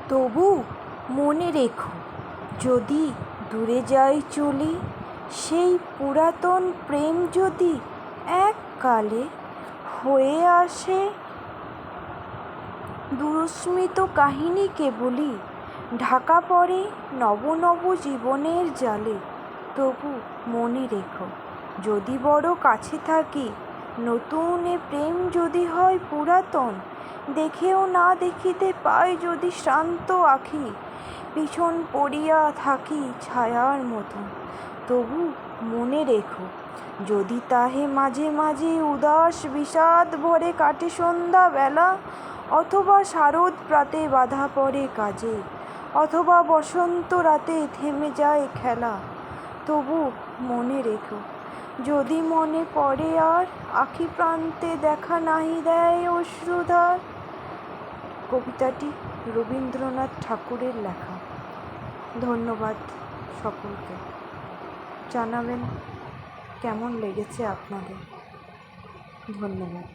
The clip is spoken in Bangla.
তবু মনে রেখো, যদি দূরে যাই চলে, সেই পুরাতন প্রেম যদি এককালে হয়ে আসে দুঃস্মিত কাহিনী কেবলই ঢাকা পড়ে নব নব জীবনের জালে। তবু মনে রেখো, যদি বড় কাছে থাকি, নতুন এ প্রেম যদি হয় পুরাতন, দেখেও না দেখিতে পাই যদি শ্রান্ত আঁখি, পিছন পড়িয়া থাকি ছায়ার মতন। তবু মনে রেখো, যদি তাহে মাঝে মাঝে উদাস বিষাদ ভরে কাটে সন্ধ্যা বেলা, অথবা শারদ প্রাতে বাধা পড়ে কাজে, অথবা বসন্ত রাতে থেমে যায় খেলা। তবু মনে রেখো, যদি মনে পড়ে আর আখি প্রান্তে দেখা নাহি দেয় অশ্রুধার। কবিতাটি রবীন্দ্রনাথ ঠাকুরের লেখা। ধন্যবাদ সকলকে। জানাবেন কেমন লেগেছে আপনাদের। ধন্যবাদ।